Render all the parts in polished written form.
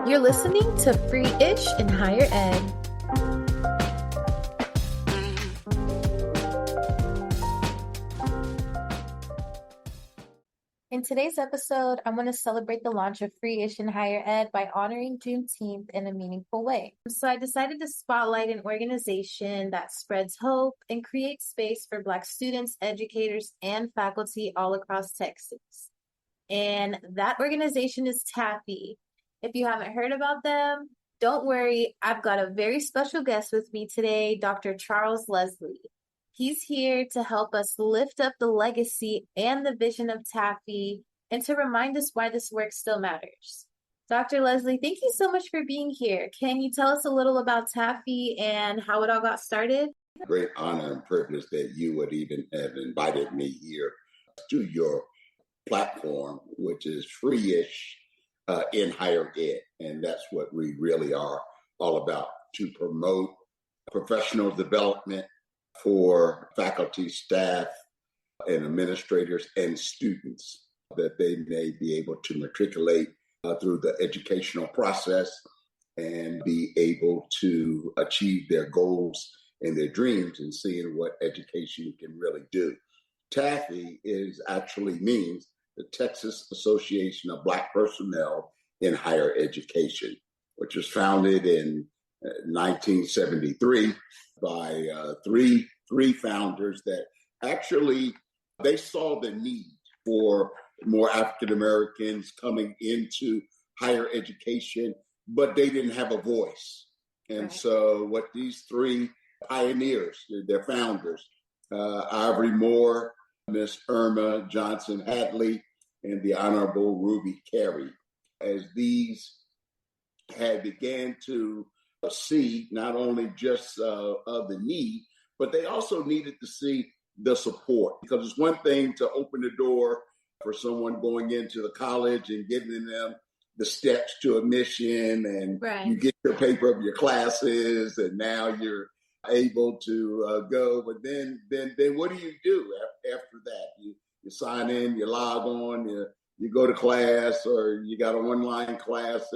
You're listening to Free-ish in Higher Ed. In today's episode, I want to celebrate the launch of Free-ish in Higher Ed by honoring Juneteenth in a meaningful way. So I decided to spotlight an organization that spreads hope and creates space for Black students, educators, and faculty all across Texas. And that organization is TABPHE. If you haven't heard about them, don't worry. I've got a very special guest with me today, Dr. Charles Leslie. He's here to help us lift up the legacy and the vision of TABPHE and to remind us why this work still matters. Dr. Leslie, thank you so much for being here. Can you tell us a little about TABPHE and how it all got started? Great honor and privilege that you would even have invited me here to your platform, which is Free-ish in Higher Ed. And that's what we really are all about, to promote professional development for faculty, staff, and administrators and students, that they may be able to matriculate through the educational process and be able to achieve their goals and their dreams, and seeing what education can really do. TABPHE actually means the Texas Association of Black Personnel in Higher Education, which was founded in 1973 by three founders that actually they saw the need for more African Americans coming into higher education, but they didn't have a voice. And right. So what these three pioneers, their founders, Ivory Moore, Miss Irma Johnson Hadley, and the Honorable Ruby Carey, as these had began to see not only just of the need, but they also needed to see the support. Because it's one thing to open the door for someone going into the college and giving them the steps to admission, and right. You get your paper of your classes, and now you're able to go. But then what do you do after that? You sign in, you log on, you go to class, or you got an online class,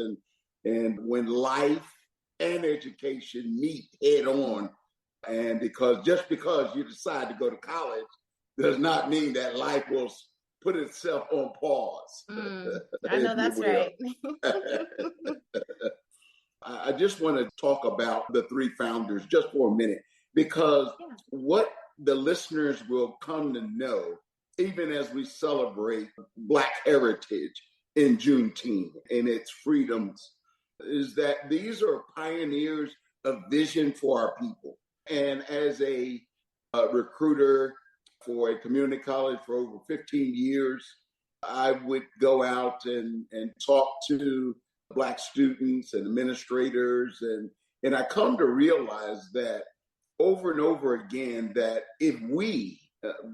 and when life and education meet head on, and just because you decide to go to college does not mean that life will put itself on pause. I know that's right. I just want to talk about the three founders just for a minute, because what the listeners will come to know, even as we celebrate Black heritage in Juneteenth and its freedoms, is that these are pioneers of vision for our people. And as a recruiter for a community college for over 15 years, I would go out and talk to Black students and administrators. And I come to realize that over and over again, that if we,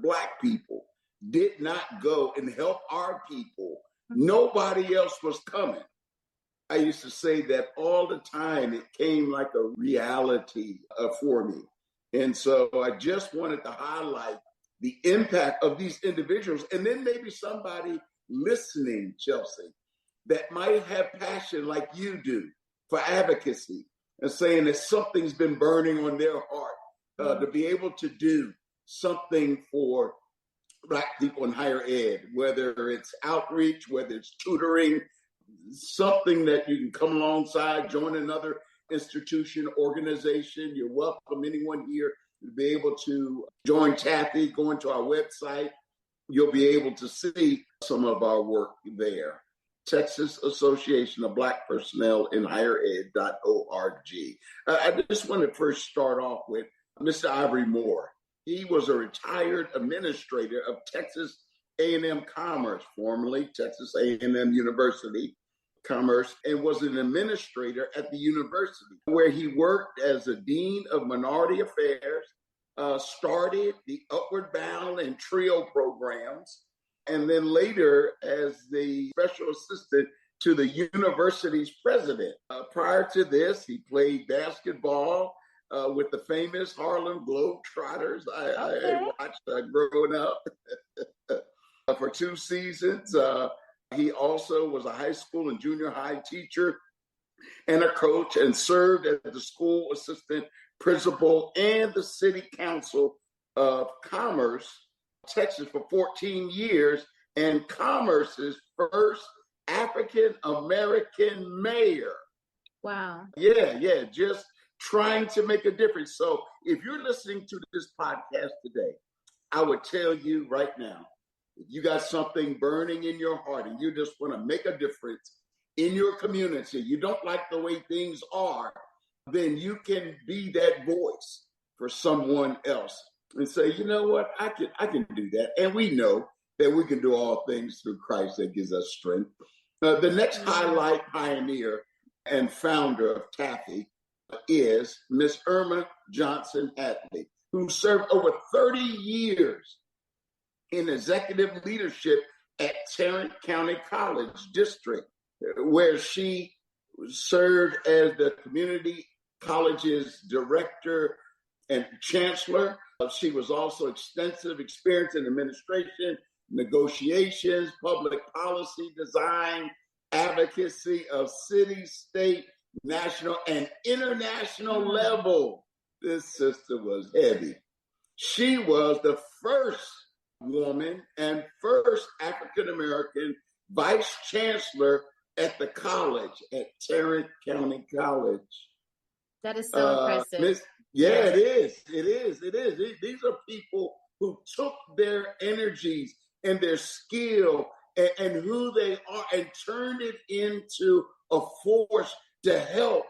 Black people, did not go and help our people, nobody else was coming. I used to say that all the time. It came like a reality for me. And so I just wanted to highlight the impact of these individuals. And then maybe somebody listening, Chelsea, that might have passion like you do for advocacy, and saying that something's been burning on their heart to be able to do something for Black people in higher ed, whether it's outreach, whether it's tutoring, something that you can come alongside, join another institution, organization. You're welcome, anyone here, to be able to join TABPHE. Go into our website. You'll be able to see some of our work there. Texas Association of Black Personnel in Higher Ed.org. I just want to first start off with Mr. Ivory Moore. He was a retired administrator of Texas A&M Commerce, formerly Texas A&M University Commerce, and was an administrator at the university, where he worked as a dean of minority affairs, started the Upward Bound and TRIO programs, and then later as the special assistant to the university's president. Prior to this, he played basketball with the famous Harlem Globetrotters. I watched growing up for 2 seasons. He also was a high school and junior high teacher and a coach, and served as the school assistant principal and the city council of Commerce, Texas, for 14 years, and Commerce's first African American mayor. Wow. Yeah, just trying to make a difference. So if you're listening to this podcast today, I would tell you right now, if you got something burning in your heart and you just want to make a difference in your community, you don't like the way things are, then you can be that voice for someone else and say, you know what, I can do that. And we know that we can do all things through Christ that gives us strength. The next highlight pioneer and founder of TABPHE is Miss Irma Johnson Hadley, who served over 30 years in executive leadership at Tarrant County College District, where she served as the community college's director and chancellor. She was also extensive experience in administration, negotiations, public policy design, advocacy of city, state, national, and international level. This sister was heavy. She was the first woman and first African-American vice chancellor at the college, at Tarrant County College. That is so impressive. It is. These are people who took their energies and their skill and who they are and turned it into a force to help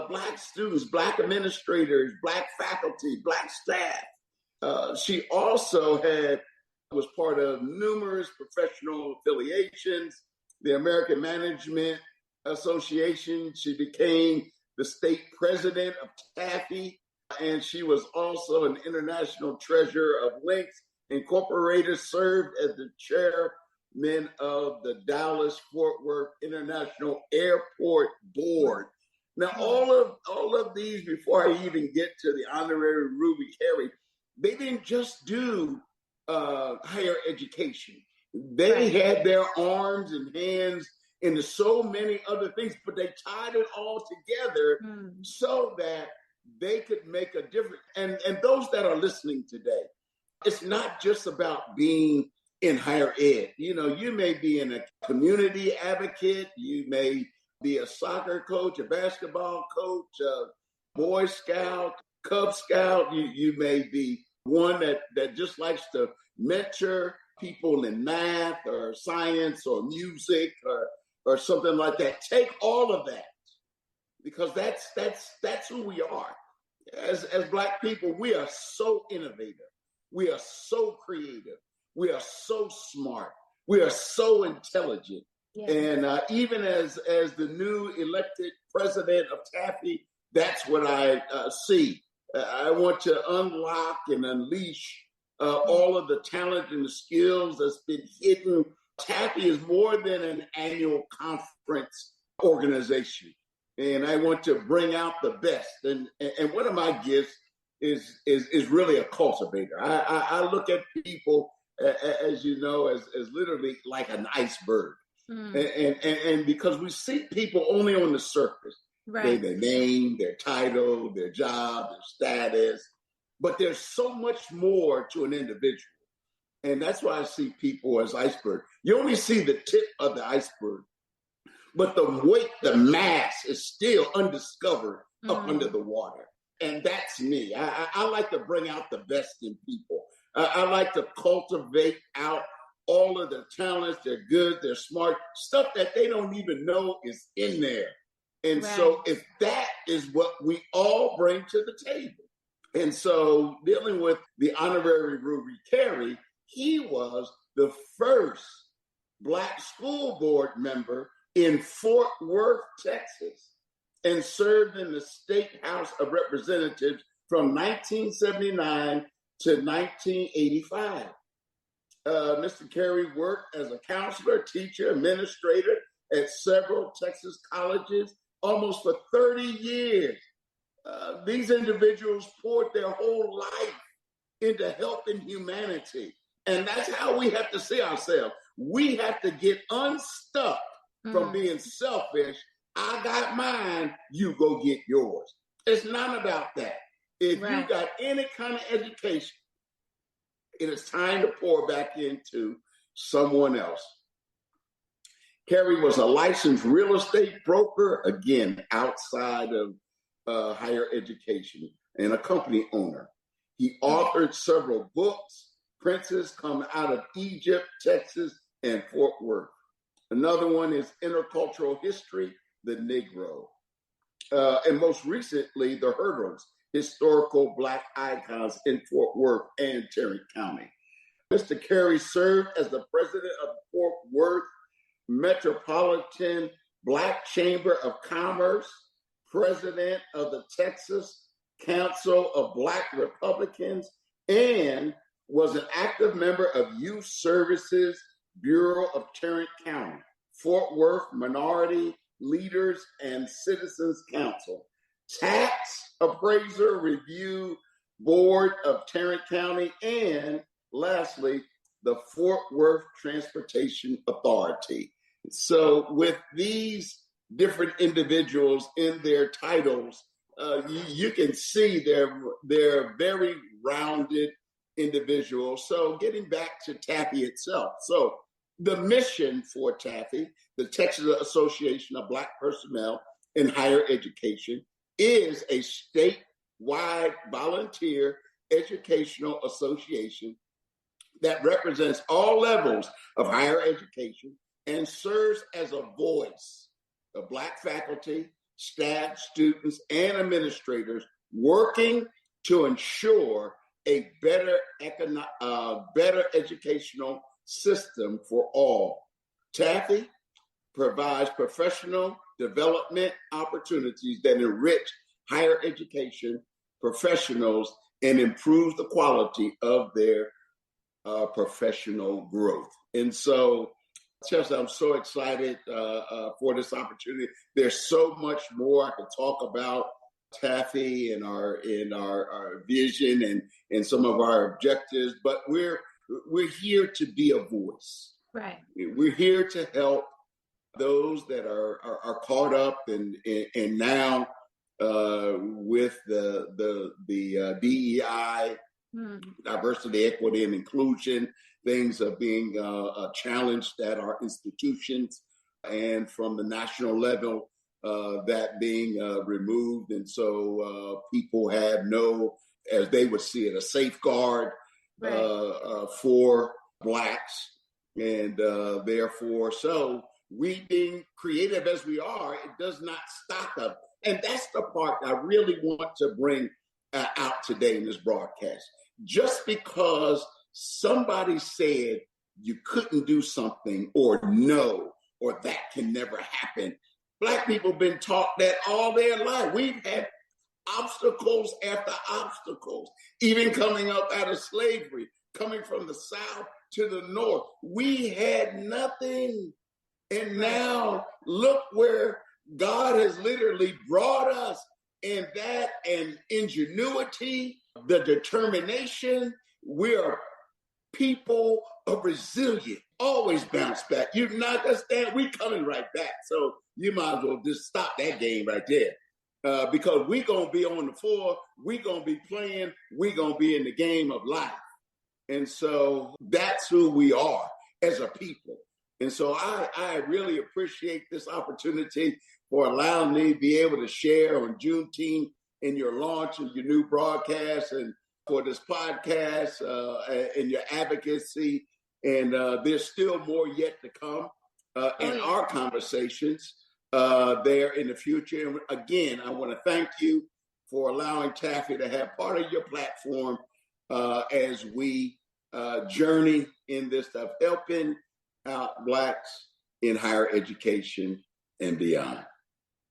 Black students, Black administrators, Black faculty, Black staff. She also was part of numerous professional affiliations, the American Management Association. She became the state president of TABPHE, and she was also an international treasurer of Links Incorporated, served as the chairman of the Dallas-Fort Worth International Airport Board. Now, all of these, before I even get to the honorary Ruby Carey, they didn't just do higher education. They had their arms and hands into so many other things, but they tied it all together so that they could make a difference. And those that are listening today, it's not just about being in higher ed. You know, you may be in a community advocate, you may be a soccer coach, a basketball coach, a Boy Scout, Cub Scout. You may be one that just likes to mentor people in math or science or music or something like that. Take all of that, because that's who we are. As Black people, we are so innovative. We are so creative. We are so smart. We are so intelligent. Yeah. And even as the new elected president of TABPHE, that's what I see. I want to unlock and unleash all of the talent and the skills that's been hidden. TABPHE is more than an annual conference organization, and I want to bring out the best. And one of my gifts is really a cultivator. I look at people, as you know, as literally like an iceberg. And because we see people only on the surface, right? Their name, their title, their job, their status, but there's so much more to an individual. And that's why I see people as iceberg. You only see the tip of the iceberg, but the weight, the mass is still undiscovered up under the water. And that's me. I like to bring out the best in people. I like to cultivate out all of the talents. They're good, they're smart, stuff that they don't even know is in there. And so if that is what we all bring to the table. And so dealing with the honorary Ruby Carey, he was the first Black school board member in Fort Worth, Texas, and served in the State House of Representatives from 1979 to 1985. Mr. Carey worked as a counselor, teacher, administrator at several Texas colleges almost for 30 years. These individuals poured their whole life into helping humanity. And that's how we have to see ourselves. We have to get unstuck from being selfish. I got mine, you go get yours. It's not about that. If you got any kind of education, it is time to pour back into someone else. Carrie was a licensed real estate broker, again, outside of higher education, and a company owner. He authored several books, Princes Come Out of Egypt, Texas, and Fort Worth. Another one is Intercultural History, The Negro. And most recently, The Hurdles, Historical Black Icons in Fort Worth and Tarrant County. Mr. Carey served as the president of Fort Worth Metropolitan Black Chamber of Commerce, president of the Texas Council of Black Republicans, and was an active member of Youth Services Bureau of Tarrant County, Fort Worth Minority Leaders and Citizens Council, Tax Appraiser Review Board of Tarrant County, and lastly, the Fort Worth Transportation Authority. So with these different individuals in their titles, you can see they're very rounded individuals. So getting back to TABPHE itself. So the mission for TABPHE, the Texas Association of Black Personnel in Higher Education, is a statewide volunteer educational association that represents all levels of higher education and serves as a voice of Black faculty, staff, students, and administrators working to ensure a better educational system for all. TABPHE provides professional development opportunities that enrich higher education professionals and improve the quality of their professional growth. And so, Chelsea, I'm so excited for this opportunity. There's so much more I could talk about TABPHE and our vision and some of our objectives, but we're here to be a voice. Right. We're here to help those that are caught up and now with the DEI, diversity, equity, and inclusion. Things are being challenged at our institutions, and from the national level, that being removed. And so people have no, as they would see it, a safeguard for Blacks. And therefore, so we being creative as we are, it does not stop us. And that's the part I really want to bring out today in this broadcast. Just because somebody said you couldn't do something or no, or that can never happen. Black people have been taught that all their life. We've had obstacles after obstacles, even coming up out of slavery, coming from the South to the North. We had nothing. And now look where God has literally brought us, and that and ingenuity, the determination. We are people of resilience, always bounce back. You're not gonna stand, we coming right back. So you might as well just stop that game right there. Because we're gonna be on the floor, we're gonna be playing, we're gonna be in the game of life. And so that's who we are as a people. And so I really appreciate this opportunity for allowing me to be able to share on Juneteenth in your launch of your new broadcast and for this podcast and your advocacy. And there's still more yet to come in our conversations there in the future. And again, I want to thank you for allowing TABPHE to have part of your platform as we journey in this stuff, helping out Blacks in higher education and beyond.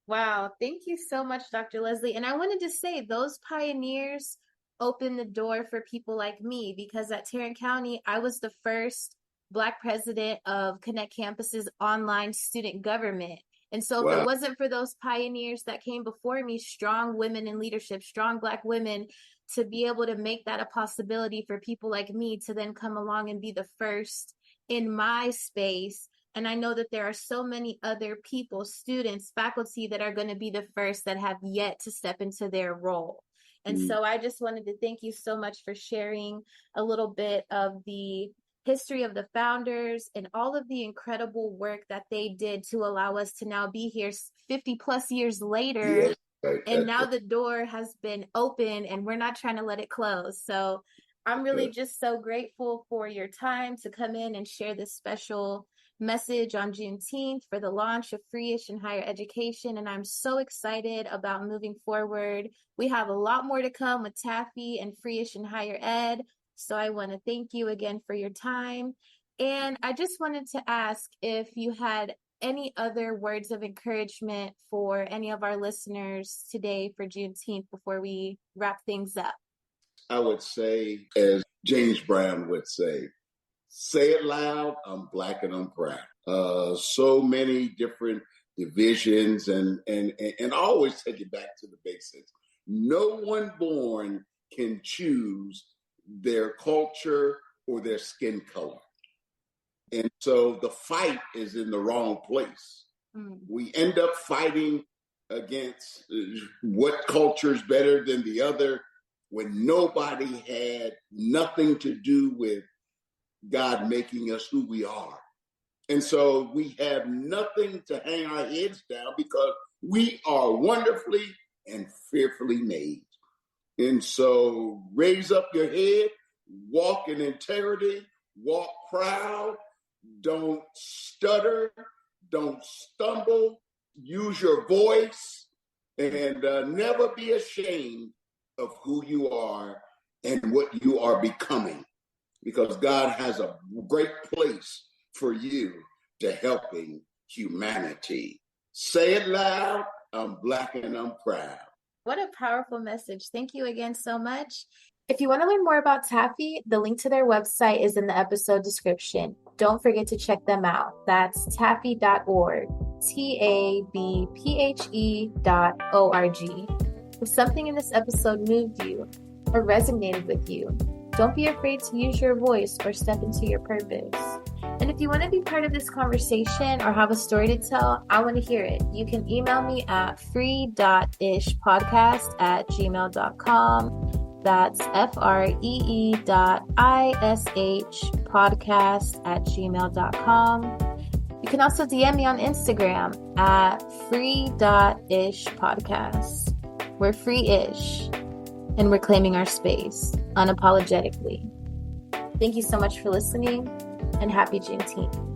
Wow. Thank you so much, Dr. Leslie. And I wanted to say those pioneers opened the door for people like me, because at Tarrant County, I was the first Black president of Connect Campus's online student government. And so if it wasn't for those pioneers that came before me, strong women in leadership, strong Black women, to be able to make that a possibility for people like me to then come along and be the first in my space And I know that there are so many other people, students, faculty that are going to be the first that have yet to step into their role. And so I just wanted to thank you so much for sharing a little bit of the history of the founders and all of the incredible work that they did to allow us to now be here 50 plus years later. Yes, right. And now the door has been open and we're not trying to let it close. So I'm really just so grateful for your time to come in and share this special message on Juneteenth for the launch of Free-ish in Higher Education. And I'm so excited about moving forward. We have a lot more to come with TABPHE and Free-ish in Higher Ed. So I want to thank you again for your time. And I just wanted to ask if you had any other words of encouragement for any of our listeners today for Juneteenth before we wrap things up. I would say, as James Brown would say it loud, I'm Black and I'm proud. So many different divisions and I always take it back to the basics. No one born can choose their culture or their skin color. And so the fight is in the wrong place. We end up fighting against what culture is better than the other when nobody had nothing to do with God making us who we are. And so we have nothing to hang our heads down because we are wonderfully and fearfully made. And so raise up your head, walk in integrity, walk proud, don't stutter, don't stumble, use your voice, and never be ashamed of who you are and what you are becoming, because God has a great place for you to helping humanity. Say it loud, I'm Black and I'm proud. What a powerful message. Thank you again so much. If you want to learn more about TABPHE, the link to their website is in the episode description. Don't forget to check them out. That's tabphe.org, TABPHE.org. If something in this episode moved you or resonated with you, don't be afraid to use your voice or step into your purpose. And if you want to be part of this conversation or have a story to tell, I want to hear it. You can email me at free.ishpodcast@gmail.com. That's free.ishpodcast@gmail.com. You can also DM me on Instagram at free.ishpodcast. We're free-ish, and we're claiming our space unapologetically. Thank you so much for listening, and happy Juneteenth.